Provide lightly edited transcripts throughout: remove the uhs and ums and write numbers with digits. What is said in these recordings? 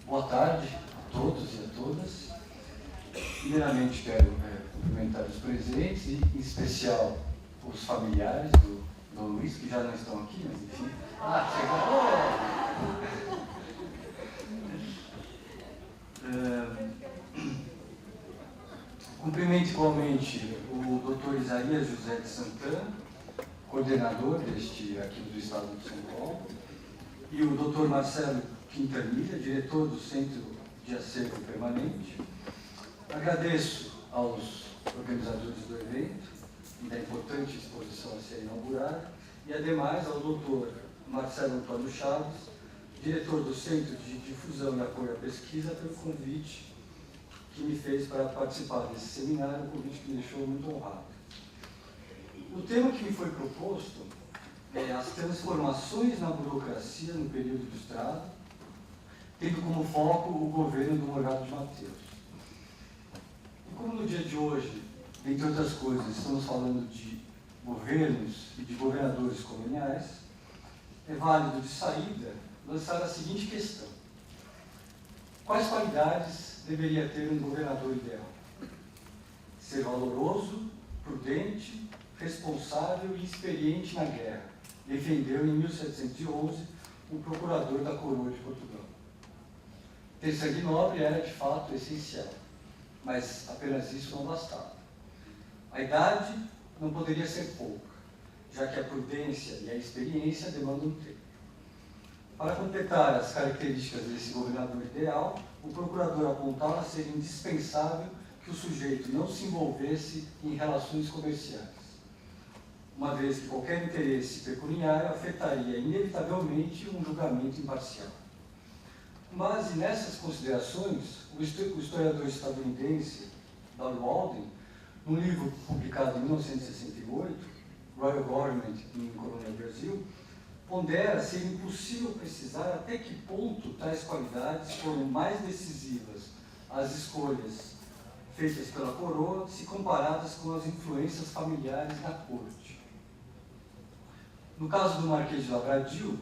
Boa tarde a todos e a todas. Primeiramente quero cumprimentar os presentes e, em especial, os familiares do Dom Luiz, que já não estão aqui, mas enfim. Cumprimento igualmente o Dr. Isaías José de Santana, coordenador deste Arquivo do Estado de São Paulo, e o Dr. Marcelo Quintanilha, diretor do Centro de Acervo Permanente. Agradeço aos organizadores do evento e da importante exposição a ser inaugurada, e ademais ao Dr. Marcelo Antônio Chaves, diretor do Centro de Difusão e Apoio à Pesquisa, pelo convite que me fez para participar desse seminário, um convite que me deixou muito honrado. O tema que me foi proposto é as transformações na burocracia no período do Estrado, tendo como foco o governo do Morgado de Mateus. E como no dia de hoje, entre outras coisas, estamos falando de governos e de governadores coloniais, é válido de saída lançar a seguinte questão: quais qualidades deveria ter um governador ideal? Ser valoroso, prudente, responsável e experiente na guerra, defendeu em 1711 o procurador da coroa de Portugal. Ter sangue nobre era de fato essencial, mas apenas isso não bastava. A idade não poderia ser pouca, já que a prudência e a experiência demandam tempo. Para completar as características desse governador ideal, o procurador apontava ser indispensável que o sujeito não se envolvesse em relações comerciais, uma vez que qualquer interesse pecuniário afetaria inevitavelmente um julgamento imparcial. Com base nessas considerações, o historiador estadunidense Doyle Walden, num livro publicado em 1968, Royal Government in Colonial Brazil, pondera ser impossível precisar até que ponto tais qualidades foram mais decisivas às escolhas feitas pela coroa se comparadas com as influências familiares da corte. No caso do Marquês de Lavradio,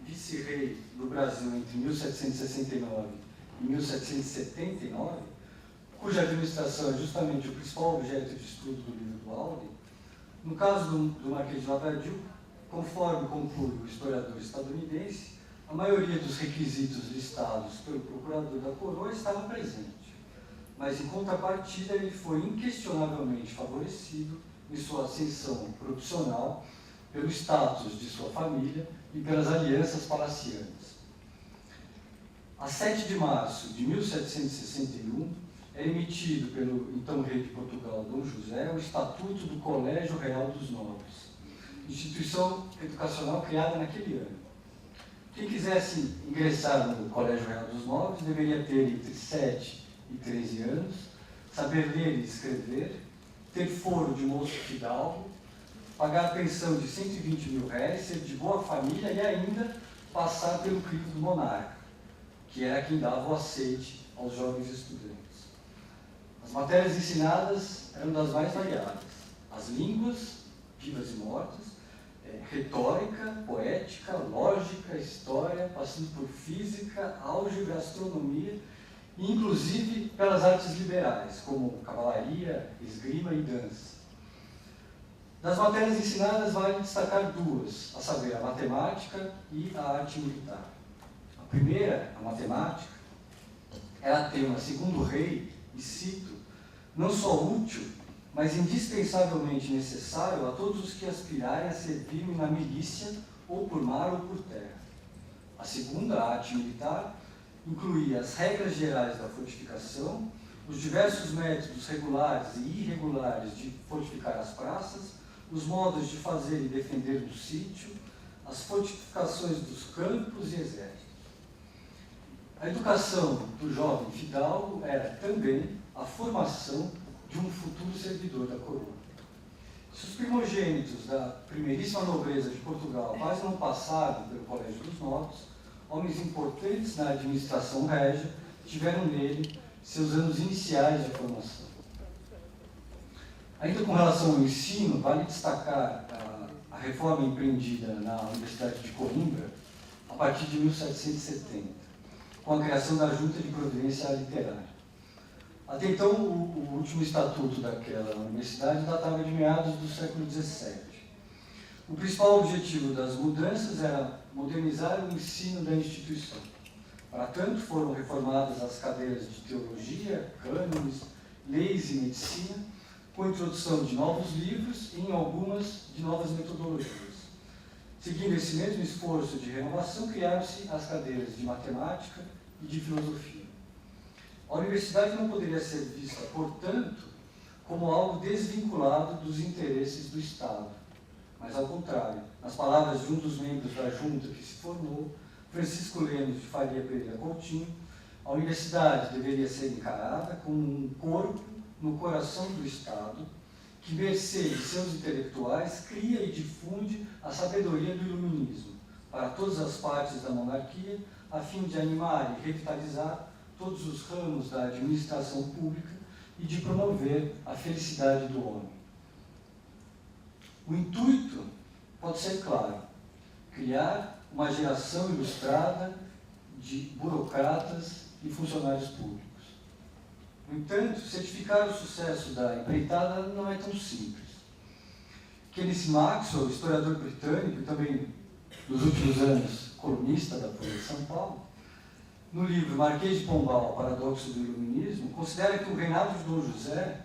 vice-rei do Brasil entre 1769 e 1779, cuja administração é justamente o principal objeto de estudo do livro do Walden, no caso do Marquês de Lavradio, conforme conclui o historiador estadunidense, a maioria dos requisitos listados pelo procurador da coroa estava presente, mas em contrapartida ele foi inquestionavelmente favorecido em sua ascensão profissional pelo status de sua família e pelas alianças palacianas. A 7 de março de 1761, é emitido pelo então rei de Portugal, Dom José, o Estatuto do Colégio Real dos Nobres, instituição educacional criada naquele ano. Quem quisesse ingressar no Colégio Real dos Nobres deveria ter entre 7 e 13 anos, saber ler e escrever, ter foro de moço fidalgo, pagar pensão de 120 mil réis, ser de boa família e ainda passar pelo crivo do monarca, que era quem dava o aceite aos jovens estudantes. As matérias ensinadas eram das mais variadas: as línguas, vivas e mortas, retórica, poética, lógica, história, passando por física, álgebra, astronomia, e inclusive pelas artes liberais, como cavalaria, esgrima e dança. Das matérias ensinadas vale destacar duas, a saber, a matemática e a arte militar. A primeira, a matemática, ela tem uma segundo rei, e cito, não só útil, mas indispensavelmente necessário a todos os que aspirarem a servir na milícia, ou por mar ou por terra. A segunda, a arte militar, incluía as regras gerais da fortificação, os diversos métodos regulares e irregulares de fortificar as praças, os modos de fazer e defender do sítio, as fortificações dos campos e exércitos. A educação do jovem fidalgo era também a formação de um futuro servidor da coroa. Se os primogênitos da primeiríssima nobreza de Portugal quase não passaram pelo Colégio dos Nobres, homens importantes na administração régia tiveram nele seus anos iniciais de formação. Ainda com relação ao ensino, vale destacar a reforma empreendida na Universidade de Coimbra a partir de 1770. com a criação da Junta de Providência Literária. Até então, o último estatuto daquela universidade datava de meados do século XVII. O principal objetivo das mudanças era modernizar o ensino da instituição. Para tanto, foram reformadas as cadeiras de teologia, cânones, leis e medicina, com a introdução de novos livros e, em algumas, de novas metodologias. Seguindo esse mesmo esforço de renovação, criaram-se as cadeiras de matemática e de filosofia. A universidade não poderia ser vista, portanto, como algo desvinculado dos interesses do Estado, mas, ao contrário, nas palavras de um dos membros da junta que se formou, Francisco Lemos de Faria Pereira Coutinho, a universidade deveria ser encarada como um corpo no coração do Estado, que, mercê de seus intelectuais, cria e difunde a sabedoria do iluminismo para todas as partes da monarquia, a fim de animar e revitalizar todos os ramos da administração pública e de promover a felicidade do homem. O intuito pode ser claro: criar uma geração ilustrada de burocratas e funcionários públicos. No entanto, certificar o sucesso da empreitada não é tão simples. Kenneth Maxwell, historiador britânico e também, nos últimos anos, colunista da Folha de São Paulo, no livro Marquês de Pombal, Paradoxo do Iluminismo, considera que o reinado de Dom José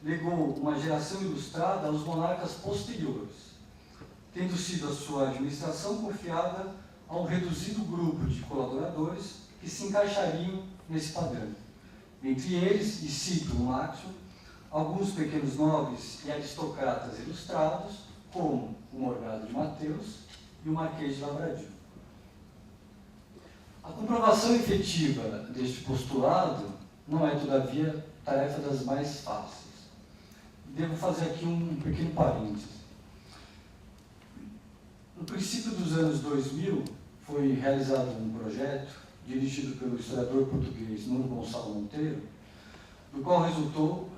legou uma geração ilustrada aos monarcas posteriores, tendo sido a sua administração confiada a um reduzido grupo de colaboradores que se encaixariam nesse padrão. Entre eles, e cito o Maxwell, alguns pequenos nobres e aristocratas ilustrados, como o Morgado de Mateus e o Marquês de Lavradio. A comprovação efetiva deste postulado não é, todavia, tarefa das mais fáceis. Devo fazer aqui um pequeno parênteses. No princípio dos anos 2000, foi realizado um projeto dirigido pelo historiador português Nuno Gonçalo Monteiro, do qual resultou,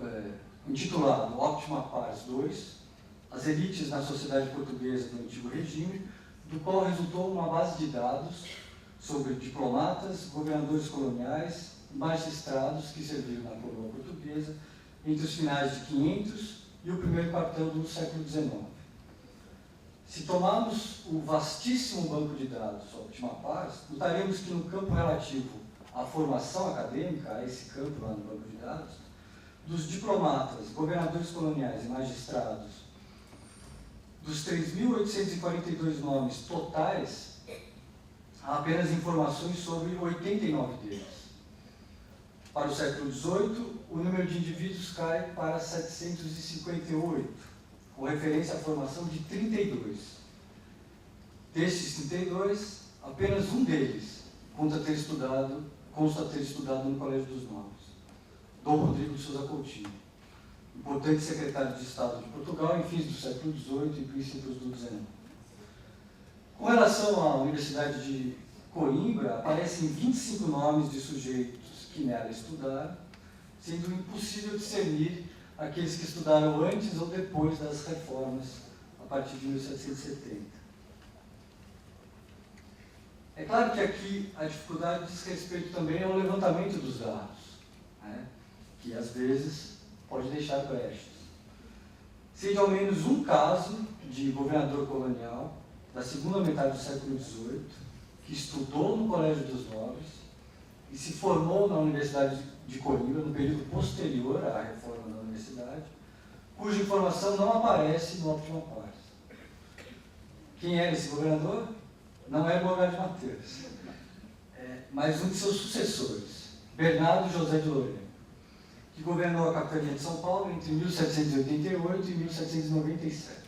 intitulado Optima Pars II, as elites na sociedade portuguesa do antigo regime, do qual resultou uma base de dados sobre diplomatas, governadores coloniais e magistrados que serviram na coroa portuguesa entre os finais de 500 e o primeiro quartel do século XIX. Se tomarmos o vastíssimo banco de dados Optima Pars, notaremos que no campo relativo à formação acadêmica, a esse campo lá no banco de dados, dos diplomatas, governadores coloniais e magistrados, dos 3.842 nomes totais, há apenas informações sobre 89 deles. Para o século XVIII, o número de indivíduos cai para 758, com referência à formação de 32. Destes 32, apenas um deles consta ter estudado no Colégio dos Nobres, Dom Rodrigo de Sousa Coutinho, importante secretário de Estado de Portugal em fins do século XVIII e princípios do XIX. Com relação à Universidade de Coimbra, aparecem 25 nomes de sujeitos que nela estudaram, sendo impossível discernir aqueles que estudaram antes ou depois das reformas, a partir de 1770. É claro que aqui a dificuldade diz respeito também ao levantamento dos dados, né, que às vezes pode deixar brechas. Sei de ao menos um caso de governador colonial da segunda metade do século XVIII, que estudou no Colégio dos Nobres e se formou na Universidade de Coimbra no período posterior à reforma da universidade, cuja informação não aparece no Optima Pars. Quem era esse governador? Não é Morgado de Mateus, mas um de seus sucessores, Bernardo José de Lorena, que governou a capitania de São Paulo entre 1788 e 1797.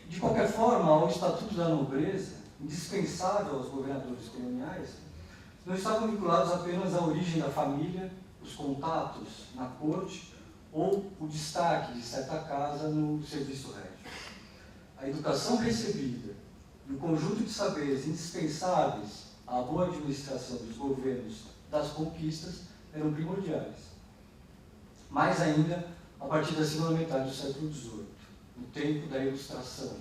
De qualquer forma, ao Estatuto da Nobreza, indispensável aos governadores coloniais, não estavam vinculados apenas à origem da família, os contatos na corte ou o destaque de certa casa no serviço régio. A educação recebida e o conjunto de saberes indispensáveis à boa administração dos governos das conquistas eram primordiais. Mais ainda a partir da segunda metade do século XVIII, no tempo da Ilustração,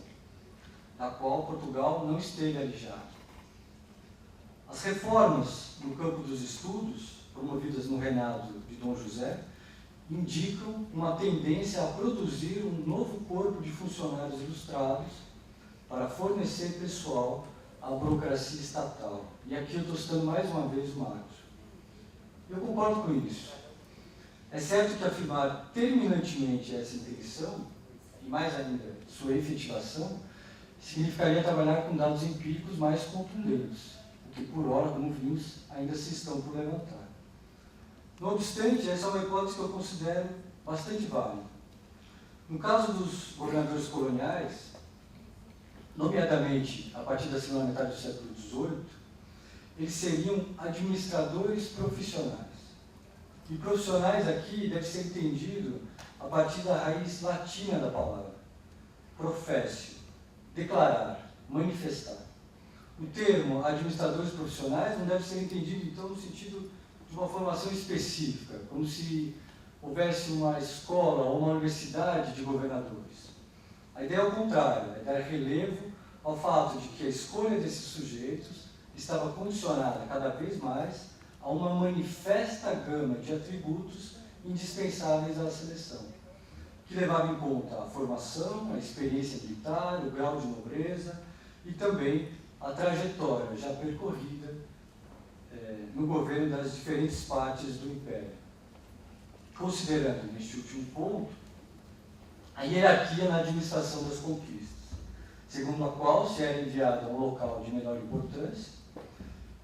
da qual Portugal não esteve alijado. As reformas no campo dos estudos, promovidas no reinado de Dom José, indicam uma tendência a produzir um novo corpo de funcionários ilustrados para fornecer pessoal à burocracia estatal. E aqui eu estou citando mais uma vez o Marx. Eu concordo com isso. É certo que afirmar terminantemente essa intenção, e mais ainda sua efetivação, significaria trabalhar com dados empíricos mais contundentes, o que por hora, como vimos, ainda se estão por levantar. Não obstante, essa é uma hipótese que eu considero bastante válida. No caso dos governadores coloniais, nomeadamente a partir da segunda metade do século XVIII, eles seriam administradores profissionais. E profissionais aqui deve ser entendido a partir da raiz latina da palavra, professio, declarar, manifestar. O termo administradores profissionais não deve ser entendido, então, no sentido de uma formação específica, como se houvesse uma escola ou uma universidade de governadores. A ideia é o contrário, é dar relevo ao fato de que a escolha desses sujeitos estava condicionada cada vez mais a uma manifesta gama de atributos indispensáveis à seleção, que levava em conta a formação, a experiência militar, o grau de nobreza e também a trajetória já percorrida no governo das diferentes partes do Império. Considerando, neste último ponto, a hierarquia na administração das conquistas, segundo a qual se era enviado a um local de menor importância,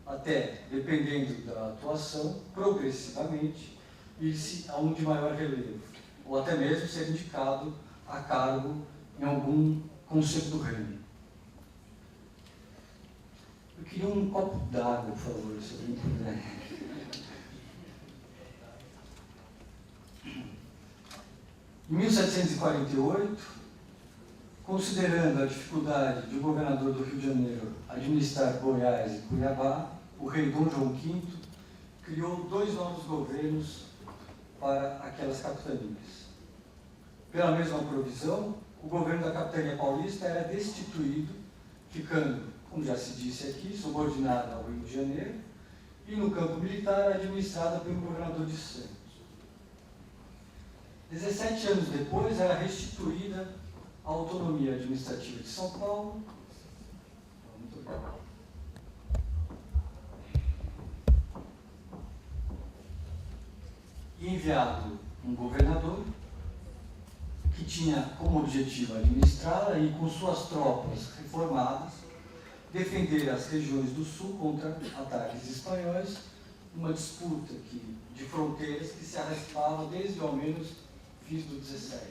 até, dependendo da atuação, progressivamente, ir-se a um de maior relevo, ou até mesmo ser indicado a cargo em algum conselho do reino. Eu queria um copo d'água, por favor, se alguém puder. Em 1748, considerando a dificuldade de o governador do Rio de Janeiro administrar Goiás e Cuiabá, o rei Dom João V criou 2 novos governos para aquelas capitanias. Pela mesma provisão, o governo da capitania paulista era destituído, ficando, como já se disse aqui, subordinada ao Rio de Janeiro, e no campo militar administrada pelo governador de Santos. 17 anos depois, era restituída a autonomia administrativa de São Paulo. Muito obrigado. E enviado um governador que tinha como objetivo administrá-la e, com suas tropas reformadas, defender as regiões do sul contra ataques espanhóis, uma disputa de fronteiras que se arrastava desde ao menos fins do 17.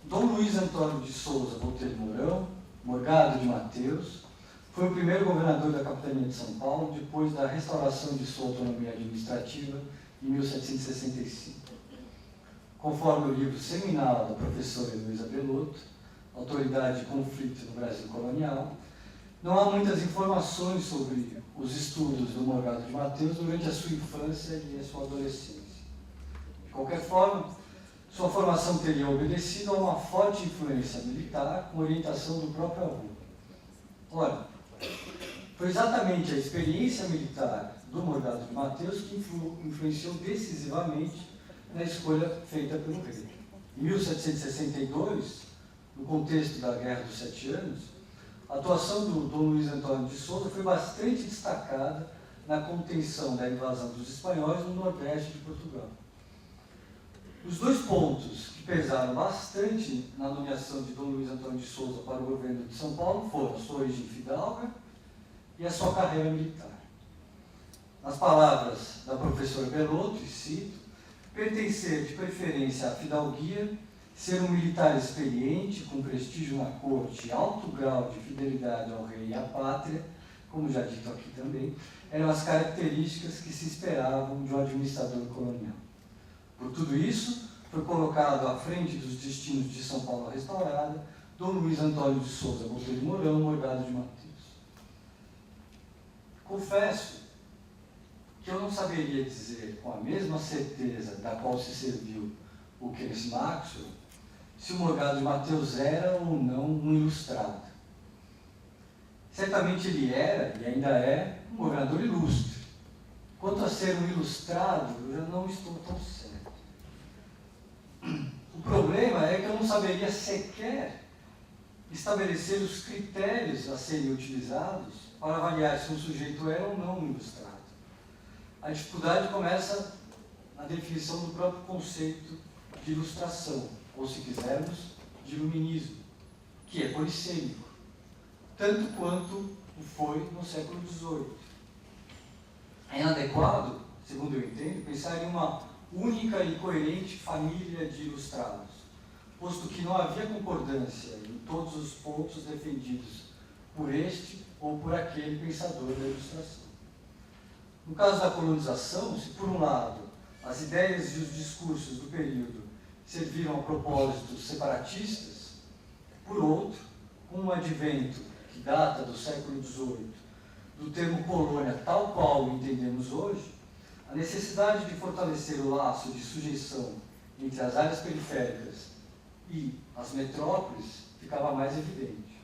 Dom Luiz Antônio de Souza Botelho Mourão, Morgado de Mateus, foi o primeiro governador da capitania de São Paulo depois da restauração de sua autonomia administrativa em 1765. Conforme o livro seminal da professora Heloísa Belotto, Autoridade de Conflito no Brasil Colonial, não há muitas informações sobre os estudos do Morgado de Mateus durante a sua infância e a sua adolescência. De qualquer forma, sua formação teria obedecido a uma forte influência militar com orientação do próprio avô. Ora, foi exatamente a experiência militar do Morgado de Mateus que influenciou decisivamente na escolha feita pelo rei. Em 1762, no contexto da Guerra dos 7 Anos, a atuação do Dom Luiz Antônio de Souza foi bastante destacada na contenção da invasão dos espanhóis no nordeste de Portugal. Os 2 pontos que pesaram bastante na nomeação de Dom Luiz Antônio de Souza para o governo de São Paulo foram a sua origem fidalga e a sua carreira militar. Nas palavras da professora Belotto, e cito, pertencer de preferência à fidalguia, ser um militar experiente, com prestígio na corte e alto grau de fidelidade ao rei e à pátria, como já dito aqui também, eram as características que se esperavam de um administrador colonial. Por tudo isso, foi colocado à frente dos destinos de São Paulo restaurada Dom Luiz Antônio de Souza Botelho Mourão, Morgado de Mateus. Confesso que eu não saberia dizer com a mesma certeza da qual se serviu o Kenneth Maxwell se o Morgado de Mateus era ou não um ilustrado. Certamente ele era, e ainda é, um governador ilustre. Quanto a ser um ilustrado, eu já não estou tão certo. O problema é que eu não saberia sequer estabelecer os critérios a serem utilizados para avaliar se um sujeito é ou não um ilustrado. A dificuldade começa na definição do próprio conceito de ilustração, ou, se quisermos, de iluminismo, que é polissêmico, tanto quanto o foi no século XVIII. É inadequado, segundo eu entendo, pensar em uma única e coerente família de ilustrados, posto que não havia concordância em todos os pontos defendidos por este ou por aquele pensador da ilustração. No caso da colonização, se por um lado as ideias e os discursos do período serviram a propósitos separatistas, por outro, com um advento que data do século XVIII, do termo colônia tal qual o entendemos hoje, a necessidade de fortalecer o laço de sujeição entre as áreas periféricas e as metrópoles ficava mais evidente.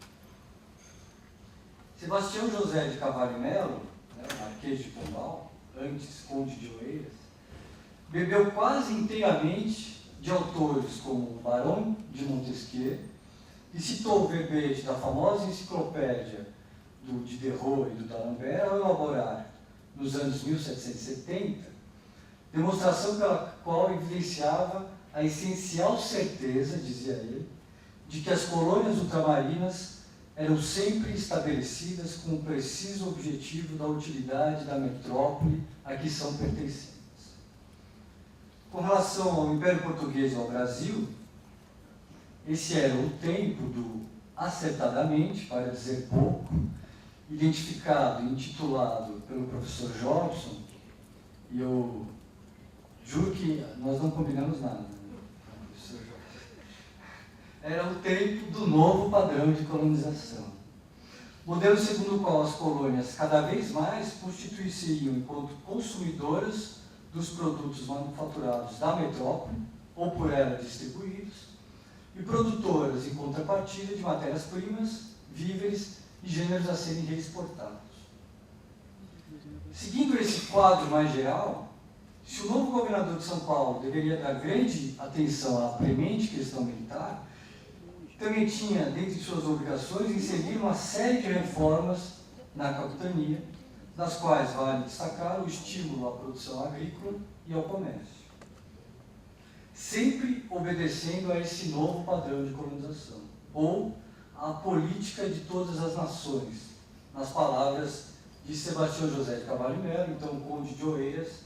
Sebastião José de Carvalho e Melo, Marquês de Pombal, antes Conde de Oeiras, bebeu quase inteiramente de autores como o Barão de Montesquieu e citou o verbete da famosa enciclopédia do Diderot e do D'Alembert ao elaborar, nos anos 1770, demonstração pela qual evidenciava a essencial certeza, dizia ele, de que as colônias ultramarinas eram sempre estabelecidas com o preciso objetivo da utilidade da metrópole a que são pertencentes. Com relação ao Império Português e ao Brasil, esse era o tempo do acertadamente, para dizer pouco, identificado e intitulado pelo professor Jobson, e eu juro que nós não combinamos nada, né? Professor Jobson. Era o tempo do novo padrão de colonização. Modelo segundo o qual as colônias cada vez mais constituir-se-iam enquanto consumidoras dos produtos manufaturados da metrópole, ou por ela distribuídos, e produtoras, em contrapartida, de matérias-primas, víveres e gêneros a serem reexportados. Seguindo esse quadro mais geral, se o novo governador de São Paulo deveria dar grande atenção à premente questão militar, também tinha, dentre suas obrigações, inserir uma série de reformas na capitania, das quais vale destacar o estímulo à produção agrícola e ao comércio, sempre obedecendo a esse novo padrão de colonização, ou a política de todas as nações, nas palavras de Sebastião José de Carvalho e Melo, então Conde de Oeiras,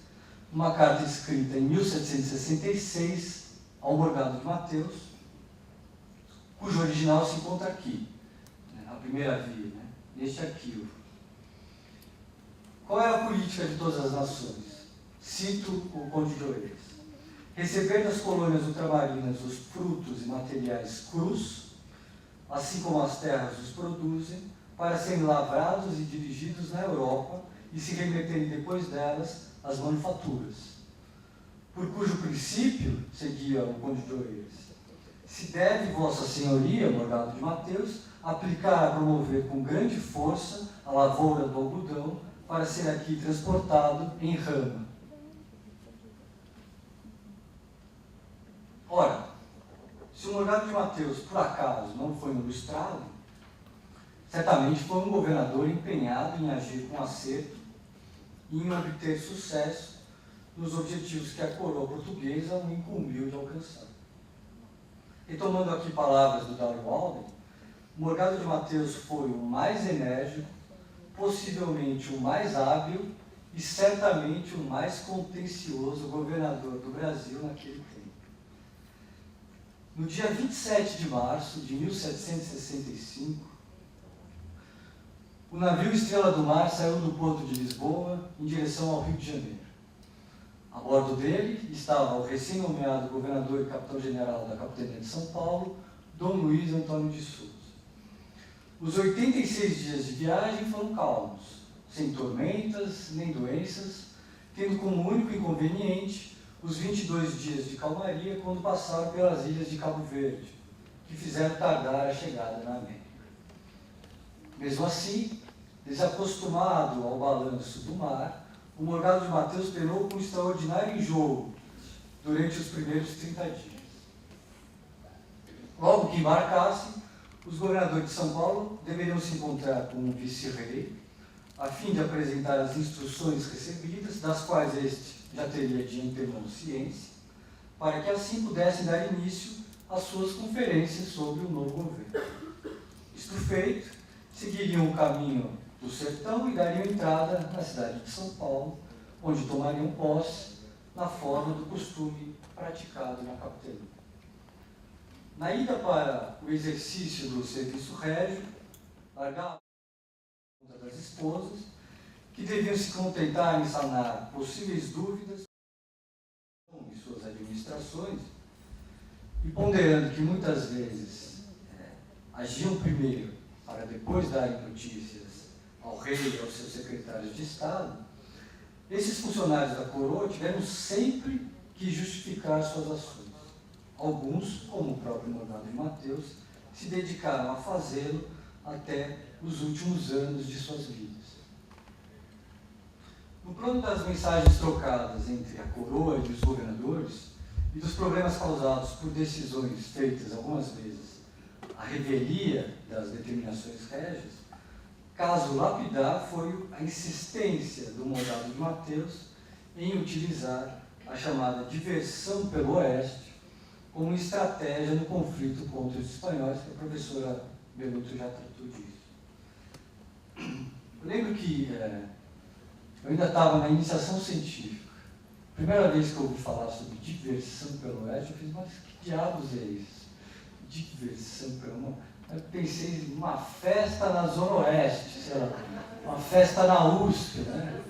uma carta escrita em 1766 ao Morgado de Mateus, cujo original se encontra aqui, a primeira via, neste arquivo. Qual é a política de todas as nações? Cito o Conde de Oeiras. Receber das colônias ultramarinas os frutos e materiais crus, assim como as terras os produzem, para serem lavrados e dirigidos na Europa e se remeterem depois delas às manufaturas. Por cujo princípio, seguia o Conde de Oeiras, se deve Vossa Senhoria, Morgado de Mateus, aplicar a promover com grande força a lavoura do algodão para ser aqui transportado em rama. Ora, se o Morgado de Mateus, por acaso, não foi um ilustrado, certamente foi um governador empenhado em agir com acerto e em obter sucesso nos objetivos que a coroa portuguesa o incumbiu de alcançar. Retomando aqui palavras do Darwin Walden, Morgado de Mateus foi o mais enérgico, possivelmente o mais hábil e certamente o mais contencioso governador do Brasil naquele tempo. No dia 27 de março de 1765, o navio Estrela do Mar saiu do porto de Lisboa em direção ao Rio de Janeiro. A bordo dele estava o recém-nomeado governador e capitão-general da Capitania de São Paulo, Dom Luiz Antônio de Souza. Os 86 dias de viagem foram calmos, sem tormentas nem doenças, tendo como único inconveniente os 22 dias de calmaria quando passaram pelas ilhas de Cabo Verde, que fizeram tardar a chegada na América. Mesmo assim, Desacostumado ao balanço do mar, o Morgado de Mateus penou com um extraordinário enjoo durante os primeiros 30 dias. Logo que embarcassem, os governadores de São Paulo deveriam se encontrar com o vice-rei, a fim de apresentar as instruções recebidas, das quais este já teria de antemão ciência, para que assim pudessem dar início às suas conferências sobre o novo governo. Isto feito, seguiriam o caminho do sertão e dariam entrada na cidade de São Paulo, onde tomariam posse na forma do costume praticado na capitania. Na ida para o exercício do serviço régio, largavam a conta das esposas, que deviam se contentar em sanar possíveis dúvidas em suas administrações, e ponderando que muitas vezes agiam primeiro para depois darem notícias ao rei e aos seus secretários de Estado, esses funcionários da coroa tiveram sempre que justificar suas ações. Alguns, como o próprio Morgado de Mateus, se dedicaram a fazê-lo até os últimos anos de suas vidas. No plano das mensagens trocadas entre a coroa e os governadores, e dos problemas causados por decisões feitas algumas vezes à revelia das determinações régias, caso lapidar foi a insistência do Morgado de Mateus em utilizar a chamada diversão pelo Oeste como estratégia no conflito contra os espanhóis, que a professora Beluto já tratou disso. Eu lembro que eu ainda estava na iniciação científica. Primeira vez que eu ouvi falar sobre diversão pelo Oeste, eu fiz, mas que diabos é isso? Diversão pelo Oeste? Eu pensei em uma festa na Zona Oeste, sei lá, uma festa na USP, né?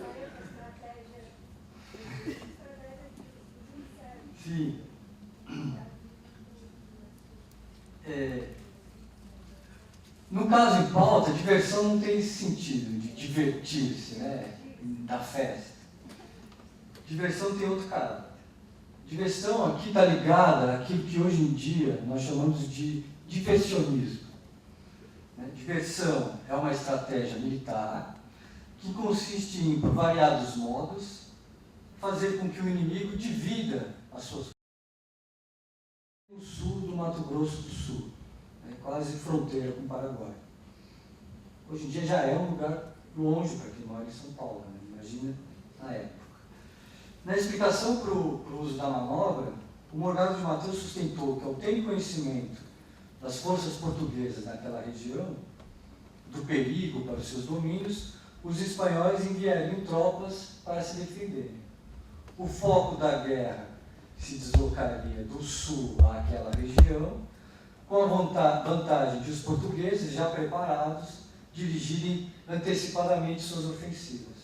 Sim. No caso em pauta, diversão não tem esse sentido de divertir-se, né, da festa. Diversão tem outro caráter. Diversão aqui está ligada àquilo que hoje em dia nós chamamos de diversionismo. Diversão é uma estratégia militar que consiste em, por variados modos, fazer com que o inimigo divida as suas no sul do Mato Grosso do Sul, quase fronteira com o Paraguai. Hoje em dia já é um lugar longe para quem mora em São Paulo, né? Imagina na época. Na explicação para o uso da manobra, o Morgado de Mateus sustentou que, ao ter conhecimento das forças portuguesas naquela região, do perigo para os seus domínios, os espanhóis enviariam tropas para se defenderem. O foco da guerra se deslocaria do sul àquela região, com a vantagem de os portugueses, já preparados, dirigirem antecipadamente suas ofensivas.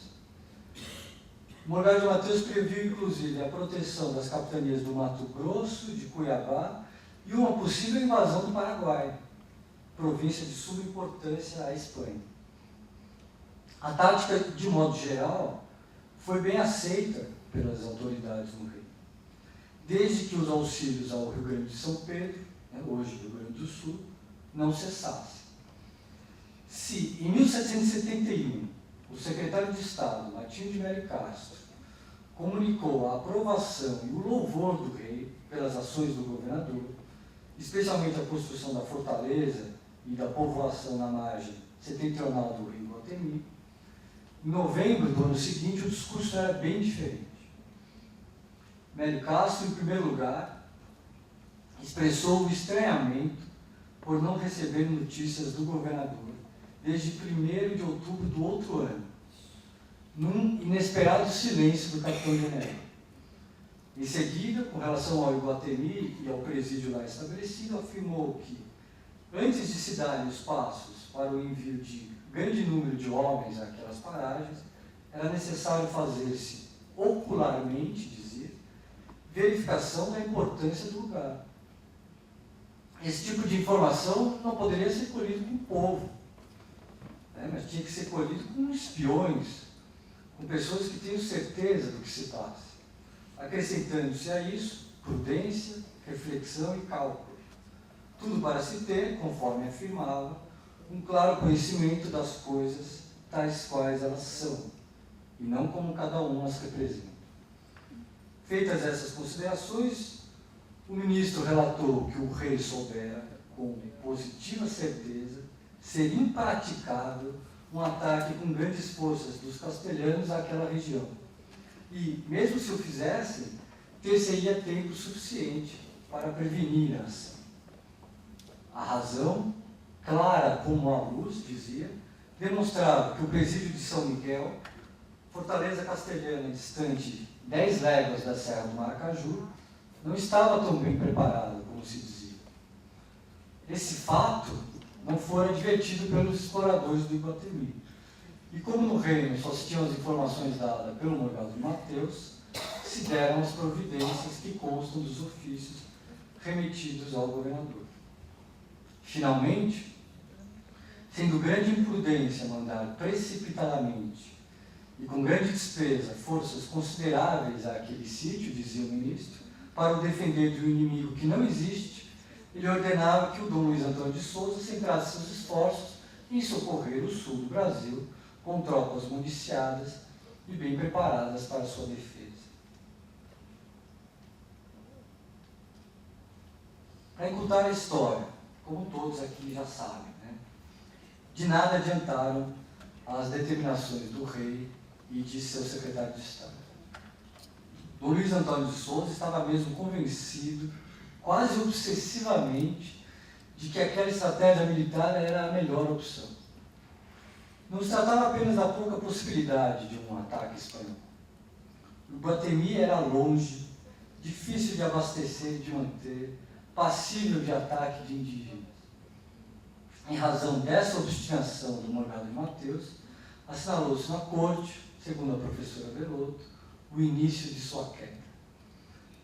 Morgado de Mateus previu, inclusive, a proteção das capitanias do Mato Grosso, de Cuiabá, e uma possível invasão do Paraguai, província de suma importância à Espanha. A tática, de modo geral, foi bem aceita pelas autoridades no Rio, desde que os auxílios ao Rio Grande de São Pedro, hoje Rio Grande do Sul, não cessassem. Se, em 1771, o secretário de Estado, Martinho de Melo Castro, comunicou a aprovação e o louvor do rei pelas ações do governador, especialmente a construção da fortaleza e da povoação na margem setentrional do rio Iguatemi, em novembro do ano seguinte o discurso era bem diferente. Melo Castro, em primeiro lugar, expressou o estranhamento por não receber notícias do governador desde 1º de outubro do outro ano, num inesperado silêncio do capitão-general. Em seguida, com relação ao Iguatemi e ao presídio lá estabelecido, afirmou que, antes de se darem os passos para o envio de grande número de homens àquelas paragens, era necessário fazer-se ocularmente, dizia, verificação da importância do lugar. Esse tipo de informação não poderia ser colhido com o povo, mas tinha que ser colhido com espiões, com pessoas que tenham certeza do que se passa, acrescentando-se a isso prudência, reflexão e cálculo. Tudo para se ter, conforme afirmava, um claro conhecimento das coisas tais quais elas são, e não como cada um as representa. Feitas essas considerações, o ministro relatou que o rei soubera, com positiva certeza, ser impraticável um ataque com grandes forças dos castelhanos àquela região. E, mesmo se o fizessem, ter-se-ia tempo suficiente para prevenir a ação. A razão, clara como a luz, dizia, demonstrava que o presídio de São Miguel, fortaleza castelhana distante 10 léguas da Serra do Maracaju, não estava tão bem preparado como se dizia. Esse fato não fora advertido pelos exploradores do Iguatemi. E como no reino só se tinham as informações dadas pelo Morgado de Mateus, se deram as providências que constam dos ofícios remetidos ao governador. Finalmente, sendo grande imprudência mandar precipitadamente e com grande despesa forças consideráveis àquele sítio, dizia o ministro, para o defender de um inimigo que não existe, ele ordenava que o Dom Luís Antônio de Souza centrasse seus esforços em socorrer o sul do Brasil com tropas municiadas e bem preparadas para sua defesa. Para encurtar a história, como todos aqui já sabem, né? De nada adiantaram as determinações do rei e de seu secretário de Estado. Dom Luís Antônio de Souza estava mesmo convencido, quase obsessivamente, de que aquela estratégia militar era a melhor opção. Não se tratava apenas da pouca possibilidade de um ataque espanhol. O Iguatemi era longe, difícil de abastecer e de manter, passível de ataque de indígenas. Em razão dessa obstinação do Morgado de Mateus, assinalou-se na corte, segundo a professora Belotto, o início de sua queda.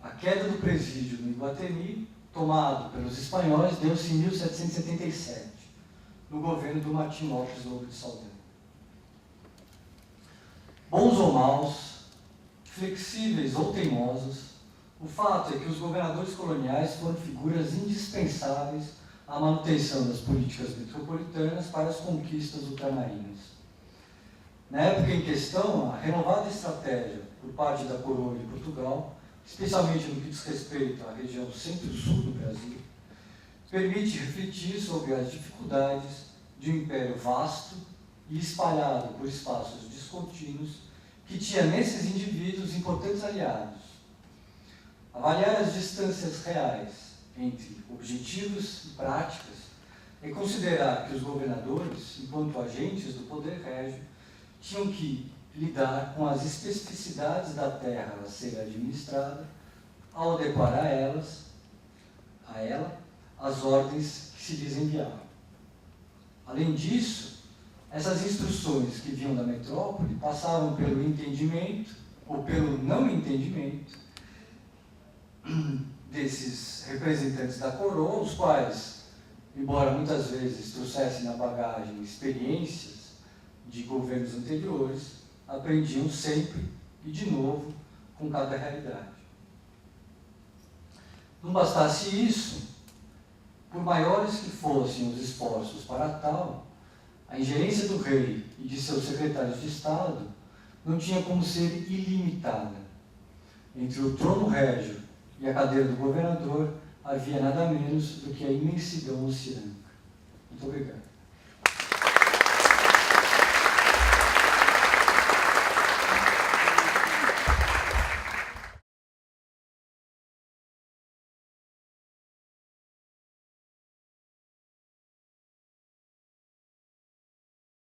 A queda do presídio no Iguatemi, tomado pelos espanhóis, deu-se em 1777, no governo do Martim Lopes Lobo de Saldanha. Bons ou maus, flexíveis ou teimosos, o fato é que os governadores coloniais foram figuras indispensáveis à manutenção das políticas metropolitanas para as conquistas ultramarinas. Na época em questão, a renovada estratégia por parte da coroa de Portugal, especialmente no que diz respeito à região centro-sul do Brasil, permite refletir sobre as dificuldades de um império vasto e espalhado por espaços descontínuos que tinha nesses indivíduos importantes aliados. Avaliar as distâncias reais entre objetivos e práticas é considerar que os governadores, enquanto agentes do poder régio, tinham que lidar com as especificidades da terra a ser administrada ao adequar a ela as ordens que se lhes enviavam. Além disso, essas instruções que vinham da metrópole passavam pelo entendimento ou pelo não entendimento desses representantes da coroa, os quais, embora muitas vezes trouxessem na bagagem experiências de governos anteriores, aprendiam sempre e de novo com cada realidade. Não bastasse isso, por maiores que fossem os esforços para tal, a ingerência do rei e de seus secretários de Estado não tinha como ser ilimitada. Entre o trono régio e a cadeira do governador havia nada menos do que a imensidão oceânica. Muito obrigado.